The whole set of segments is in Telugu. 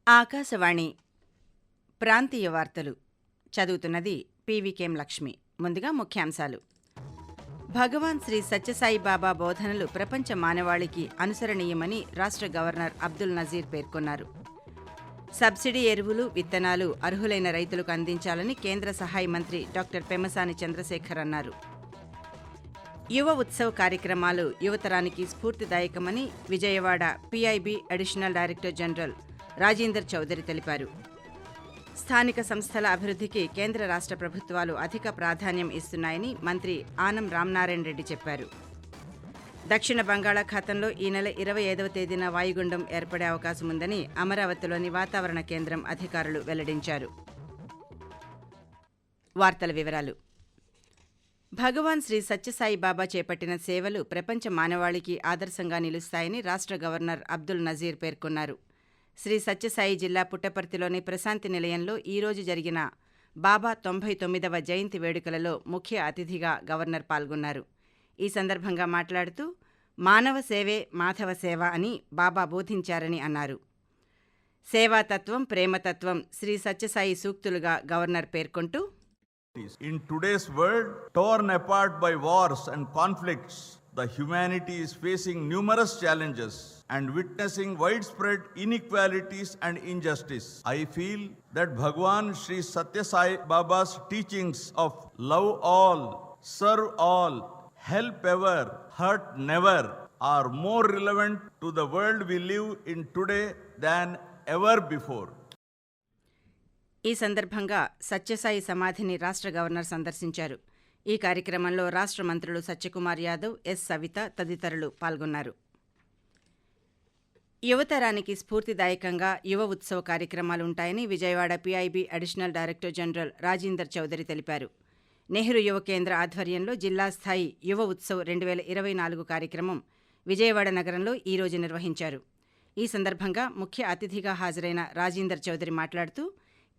ఆకాశవాణి ప్రాంతీయ వార్తలు చదువుతున్నది పీవీకేం లక్ష్మి. ముందుగా ముఖ్యాంశాలు. భగవాన్ శ్రీ సత్యసాయి బాబా బోధనలు ప్రపంచ మానవాళికి అనుసరణీయమని రాష్ట్ర గవర్నర్ అబ్దుల్ నజీర్ పేర్కొన్నారు. సబ్సిడీ ఎరువులు, విత్తనాలు అర్హులైన రైతులకు అందించాలని కేంద్ర సహాయ మంత్రి డాక్టర్ పెమ్మసాని చంద్రశేఖర్ అన్నారు. యువ ఉత్సవ్ కార్యక్రమాలు యువతరానికి స్ఫూర్తిదాయకమని Vijayawada PIB additional director general Rajender Chowdary తెలిపారు. స్థానిక సంస్థల అభివృద్ధికి కేంద్ర రాష్ట్ర ప్రభుత్వాలు అధిక ప్రాధాన్యం ఇస్తున్నాయని మంత్రి ఆనం రామనారాయణ రెడ్డి చెప్పారు. దక్షిణ బంగాళాఖాతంలో ఈ నెల 25వ తేదీన వాయుగుండం ఏర్పడే అవకాశం ఉందని అమరావతిలోని వాతావరణ కేంద్రం అధికారులు వెల్లడించారు. వార్తల వివరాలు. భగవాన్ శ్రీ సత్యసాయి బాబా చేపట్టిన సేవలు ప్రపంచ మానవాళికి ఆదర్శంగా నిలుస్తాయని రాష్ట్ర గవర్నర్ అబ్దుల్ నజీర్ పేర్కొన్నారు. శ్రీ సత్యసాయి జిల్లా పుట్టపర్తిలోని ప్రశాంతి నిలయంలో ఈరోజు జరిగిన బాబా 99వ జయంతి వేడుకలలో ముఖ్య అతిథిగా గవర్నర్ పాల్గొన్నారు. ఈ సందర్భంగా మాట్లాడుతూ మానవ సేవే మాధవ సేవ అని బాబా బోధించారని అన్నారు. సేవాతత్వం, ప్రేమతత్వం శ్రీ సత్యసాయి సూక్తులుగా గవర్నర్ పేర్కొంటూ, In today's world, torn apart by wars and conflicts, the humanity is facing numerous challenges and witnessing widespread inequalities and injustice. I feel that Bhagwan Sri Satya Sai Baba's teachings of love all, serve all, help ever, hurt never are more relevant to the world we live in today than ever before. ఈ సందర్భంగా సత్యసాయి సమాధిని రాష్ట్ర గవర్నర్ సందర్శించారు. ఈ కార్యక్రమంలో రాష్ట్ర మంత్రులు సత్యకుమార్ యాదవ్, ఎస్ సవిత తదితరులు పాల్గొన్నారు. యువతరానికి స్ఫూర్తిదాయకంగా యువ ఉత్సవ కార్యక్రమాలుంటాయని Vijayawada PIB additional director general Rajender Chowdary తెలిపారు. నెహ్రూ యువ కేంద్ర ఆధ్వర్యంలో జిల్లా స్థాయి యువ ఉత్సవ్ 2024 కార్యక్రమం విజయవాడ నగరంలో ఈరోజు నిర్వహించారు. ఈ సందర్భంగా ముఖ్య అతిథిగా హాజరైన రాజేందర్ చౌదరి మాట్లాడుతూ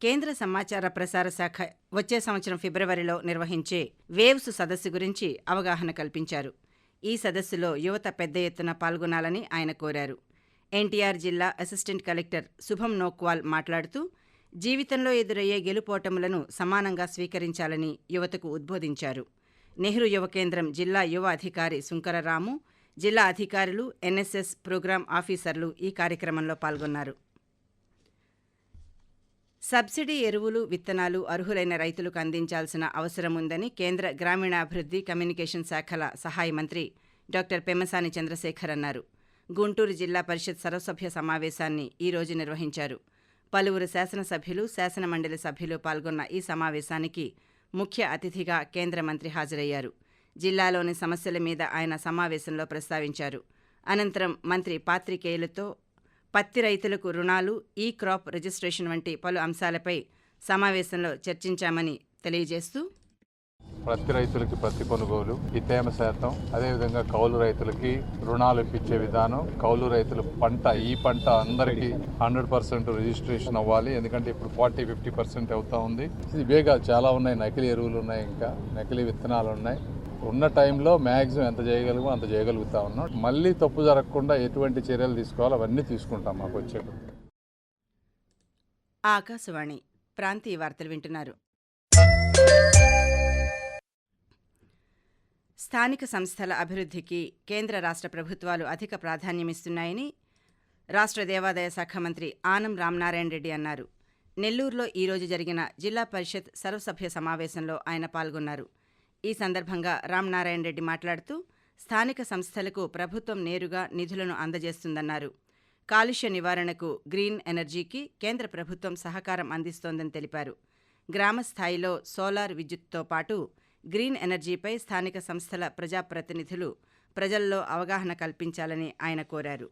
కేంద్ర సమాచార ప్రసార శాఖ వచ్చే సంవత్సరం ఫిబ్రవరిలో నిర్వహించే వేవ్స్ సదస్సు గురించి అవగాహన కల్పించారు. ఈ సదస్సులో యువత పెద్ద ఎత్తున పాల్గొనాలని ఆయన కోరారు. ఎన్టీఆర్ జిల్లా అసిస్టెంట్ కలెక్టర్ శుభం నోక్వాల్ మాట్లాడుతూ జీవితంలో ఎదురయ్యే గెలుపోటములను సమానంగా స్వీకరించాలని యువతకు ఉద్బోధించారు. నెహ్రూ యువ కేంద్రం జిల్లా యువ అధికారి సుంకరరాము, జిల్లా అధికారులు, ఎన్ఎస్ఎస్ ప్రోగ్రాం ఆఫీసర్లు ఈ కార్యక్రమంలో పాల్గొన్నారు. సబ్సిడీ ఎరువులు, విత్తనాలు అర్హులైన రైతులకు అందించాల్సిన అవసరం ఉందని కేంద్ర గ్రామీణాభివృద్ధి, కమ్యూనికేషన్ శాఖల సహాయ మంత్రి డాక్టర్ పెమ్మసాని చంద్రశేఖర్ అన్నారు. గుంటూరు జిల్లా పరిషత్ సర్వసభ్య సమావేశాన్ని ఈరోజు నిర్వహించారు. పలువురు శాసనసభ్యులు, శాసనమండలి సభ్యులు పాల్గొన్న ఈ సమావేశానికి ముఖ్య అతిథిగా కేంద్ర మంత్రి హాజరయ్యారు. జిల్లాలోని సమస్యల మీద ఆయన సమావేశంలో ప్రస్తావించారు. అనంతరం మంత్రి పాత్రికేయులతో పత్తి రైతులకు రుణాలు, ఈ క్రాప్ రిజిస్ట్రేషన్ వంటి పలు అంశాలపై సమావేశంలో చర్చించామని తెలియజేస్తూ, పత్తి రైతులకి పత్తి కొనుగోలు, ఈ తేమ శాతం, అదేవిధంగా కౌలు రైతులకి రుణాలు ఇప్పించే విధానం, కౌలు రైతుల ఈ పంట అందరికీ 100% రిజిస్ట్రేషన్ అవ్వాలి. ఎందుకంటే ఇప్పుడు 40-50% అవుతా ఉంది. ఇవేగా చాలా ఉన్నాయి. నకిలీ ఎరువులు ఉన్నాయి, ఇంకా నకిలీ విత్తనాలు ఉన్నాయి. ఉన్న టైంలో మ్యాక్సిమం ఎంత చేయగలమో అంత చేయగలుగుతా ఉన్నాం. మళ్ళీ తప్పు జరగకుండా ఎటువంటి చర్యలు తీసుకోవాలో అవన్నీ తీసుకుంటాం. మాకు వచ్చే ఆకాశవాణి ప్రాంతీయ వార్తలు వింటున్నారు. స్థానిక సంస్థల అభివృద్ధికి కేంద్ర రాష్ట్ర ప్రభుత్వాలు అధిక ప్రాధాన్యమిస్తున్నాయని రాష్ట్ర దేవాదాయ శాఖ మంత్రి ఆనం రామనారాయణ రెడ్డి అన్నారు. నెల్లూరులో ఈరోజు జరిగిన జిల్లా పరిషత్ సర్వసభ్య సమావేశంలో ఆయన పాల్గొన్నారు. ఈ సందర్భంగా రామనారాయణ రెడ్డి మాట్లాడుతూ స్థానిక సంస్థలకు ప్రభుత్వం నేరుగా నిధులను అందజేస్తుందన్నారు. కాలుష్య నివారణకు గ్రీన్ ఎనర్జీకి కేంద్ర ప్రభుత్వం సహకారం అందిస్తోందని తెలిపారు. గ్రామ స్థాయిలో సోలార్ విద్యుత్తో పాటు గ్రీన్ ఎనర్జీపై స్థానిక సంస్థల ప్రజాప్రతినిధులు ప్రజల్లో అవగాహన కల్పించాలని ఆయన కోరారు.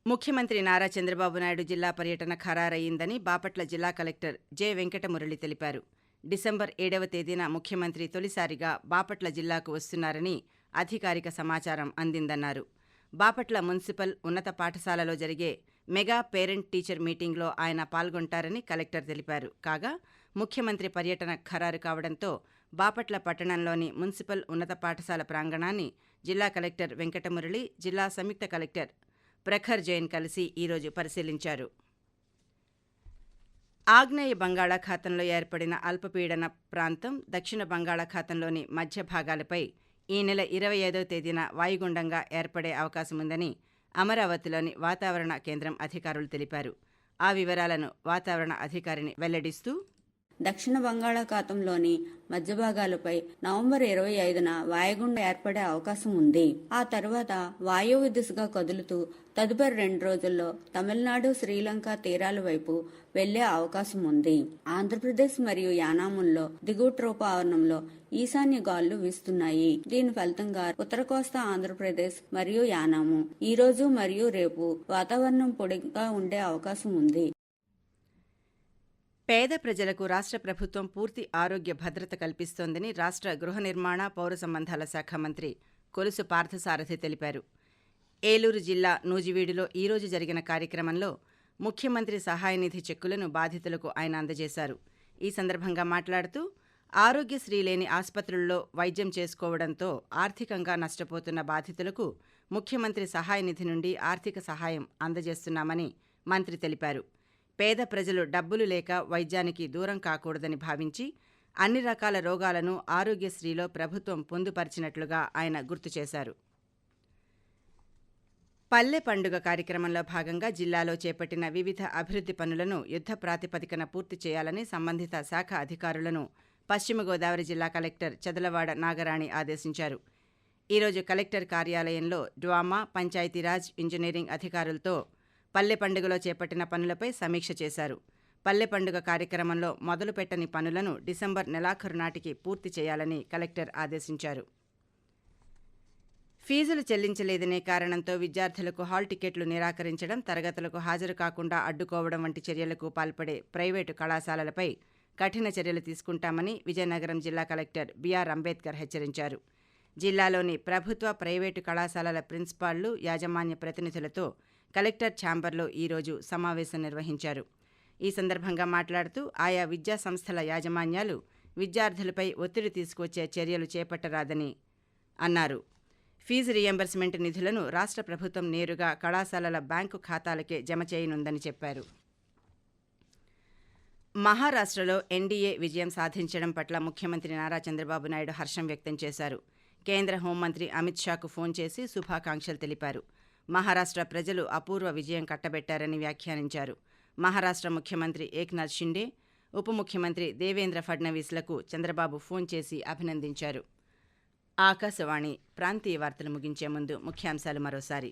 ముఖ్యమంత్రి నారా చంద్రబాబు నాయుడు జిల్లా పర్యటన ఖరారయ్యిందని బాపట్ల జిల్లా కలెక్టర్ జె వెంకటమురళి తెలిపారు. డిసెంబర్ 7వ తేదీన ముఖ్యమంత్రి తొలిసారిగా బాపట్ల జిల్లాకు వస్తున్నారని అధికారిక సమాచారం అందిందన్నారు. బాపట్ల మున్సిపల్ ఉన్నత పాఠశాలలో జరిగే మెగా పేరెంట్ టీచర్ మీటింగ్లో ఆయన పాల్గొంటారని కలెక్టర్ తెలిపారు. కాగా ముఖ్యమంత్రి పర్యటన ఖరారు కావడంతో బాపట్ల పట్టణంలోని మున్సిపల్ ఉన్నత పాఠశాల ప్రాంగణాన్ని జిల్లా కలెక్టర్ వెంకటమురళి, జిల్లా సంయుక్త కలెక్టర్ ప్రఖర్ జైన్ కలిసి ఈరోజు పరిశీలించారు. ఆగ్నేయ బంగాళాఖాతంలో ఏర్పడిన అల్పపీడన ప్రాంతం దక్షిణ బంగాళాఖాతంలోని మధ్య భాగాలపై ఈ నెల 25వ తేదీన వాయుగుండంగా ఏర్పడే అవకాశముందని అమరావతిలోని వాతావరణ కేంద్రం అధికారులు తెలిపారు. ఆ వివరాలను వాతావరణ అధికారిని వెల్లడిస్తూ, దక్షిణ బంగాళాఖాతంలోని మధ్య భాగాలపై నవంబర్ 25న వాయుగుండం ఏర్పడే అవకాశం ఉంది. ఆ తర్వాత వాయువ్య దిశగా కదులుతూ తదుపరి 2 రోజుల్లో తమిళనాడు, శ్రీలంక తీరాల వైపు వెళ్లే అవకాశం ఉంది. ఆంధ్రప్రదేశ్ మరియు యానాముల్లో దిగువ ట్రోపావరణంలో ఈశాన్య గాలులు వీస్తున్నాయి. దీని ఫలితంగా ఉత్తర కోస్తా ఆంధ్రప్రదేశ్ మరియు యానాము ఈ రోజు మరియు రేపు వాతావరణం పొడిగా ఉండే అవకాశం ఉంది. పేద ప్రజలకు రాష్ట్ర ప్రభుత్వం పూర్తి ఆరోగ్య భద్రత కల్పిస్తోందని రాష్ట్ర గృహ నిర్మాణ, పౌర సంబంధాల శాఖ మంత్రి కొలుసు పార్థసారథి తెలిపారు. ఏలూరు జిల్లా నూజివీడులో ఈరోజు జరిగిన కార్యక్రమంలో ముఖ్యమంత్రి సహాయ నిధి చెక్కులను బాధితులకు ఆయన అందజేశారు. ఈ సందర్భంగా మాట్లాడుతూ, ఆరోగ్యశ్రీ లేని ఆసుపత్రుల్లో వైద్యం చేసుకోవడంతో ఆర్థికంగా నష్టపోతున్న బాధితులకు ముఖ్యమంత్రి సహాయ నిధి నుండి ఆర్థిక సహాయం అందజేస్తున్నామని మంత్రి తెలిపారు. పేద ప్రజలు డబ్బులు లేక వైద్యానికి దూరం కాకూడదని భావించి అన్ని రకాల రోగాలను ఆరోగ్యశ్రీలో ప్రభుత్వం పొందుపరిచినట్లుగా ఆయన గుర్తు చేశారు. పల్లె పండుగ కార్యక్రమంలో భాగంగా జిల్లాలో చేపట్టిన వివిధ అభివృద్ధి పనులను యుద్ధ ప్రాతిపదికన పూర్తి చేయాలని సంబంధిత శాఖ అధికారులను పశ్చిమ గోదావరి జిల్లా కలెక్టర్ చదలవాడ నాగరాణి ఆదేశించారు. ఈరోజు కలెక్టర్ కార్యాలయంలో డ్వామా, పంచాయతీరాజ్, ఇంజనీరింగ్ అధికారులతో పల్లె పండుగలో చేపట్టిన పనులపై సమీక్ష చేశారు. పల్లె పండుగ కార్యక్రమంలో మొదలుపెట్టని పనులను డిసెంబర్ నెలాఖరు నాటికి పూర్తి చేయాలని కలెక్టర్ ఆదేశించారు. ఫీజులు చెల్లించలేదనే కారణంతో విద్యార్థులకు హాల్ టికెట్లు నిరాకరించడం, తరగతులకు హాజరు కాకుండా అడ్డుకోవడం వంటి చర్యలకు పాల్పడే ప్రైవేటు కళాశాలలపై కఠిన చర్యలు తీసుకుంటామని విజయనగరం జిల్లా కలెక్టర్ బిఆర్ అంబేద్కర్ హెచ్చరించారు. జిల్లాలోని ప్రభుత్వ, ప్రైవేటు కళాశాలల ప్రిన్సిపాళ్లు, యాజమాన్య ప్రతినిధులతో కలెక్టర్ ఛాంబర్లో ఈరోజు సమావేశం నిర్వహించారు. ఈ సందర్భంగా మాట్లాడుతూ, ఆయా విద్యా సంస్థల యాజమాన్యాలు విద్యార్థులపై ఒత్తిడి తీసుకువచ్చే చర్యలు చేపట్టరాదని అన్నారు. ఫీజు రియంబర్స్మెంట్ నిధులను రాష్ట్ర ప్రభుత్వం నేరుగా కళాశాలల బ్యాంకు ఖాతాలకే జమ చేయనుందని చెప్పారు. మహారాష్ట్రలో ఎన్డీఏ విజయం సాధించడం పట్ల ముఖ్యమంత్రి నారా చంద్రబాబు నాయుడు హర్షం వ్యక్తం చేశారు. కేంద్ర హోంమంత్రి అమిత్ షాకు ఫోన్ చేసి శుభాకాంక్షలు తెలిపారు. మహారాష్ట్ర ప్రజలు అపూర్వ విజయం కట్టబెట్టారని వ్యాఖ్యానించారు. మహారాష్ట్ర ముఖ్యమంత్రి ఏక్నాథ్ షిండే, ఉప ముఖ్యమంత్రి దేవేంద్ర ఫడ్నవీస్లకు చంద్రబాబు ఫోన్ చేసి అభినందించారు. ఆకాశవాణి ప్రాంతీయ వార్తలు ముగించే ముందు ముఖ్యాంశాలు మరోసారి.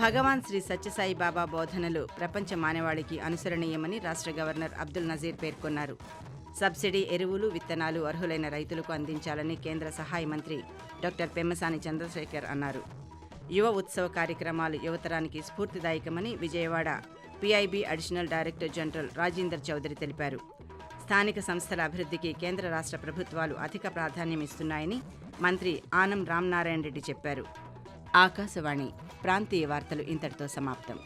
భగవాన్ శ్రీ సత్యసాయి బాబా బోధనలు ప్రపంచ మానవాళికి అనుసరణీయమని రాష్ట్ర గవర్నర్ అబ్దుల్ నజీర్ పేర్కొన్నారు. సబ్సిడీ ఎరువులు, విత్తనాలు అర్హులైన రైతులకు అందించాలని కేంద్ర సహాయ మంత్రి డాక్టర్ పెమ్మసాని చంద్రశేఖర్ అన్నారు. యువ ఉత్సవ కార్యక్రమాలు యువతరానికి స్ఫూర్తిదాయకమని Vijayawada PIB additional director general Rajender Chowdary తెలిపారు. స్థానిక సంస్థల అభివృద్ధికి కేంద్ర రాష్ట్ర ప్రభుత్వాలు అధిక ప్రాధాన్యమిస్తున్నాయని మంత్రి ఆనం రామనారాయణ రెడ్డి చెప్పారు. ఆకాశవాణి ప్రాంతీయ వార్తలు ఇంతటితో సమాప్తం.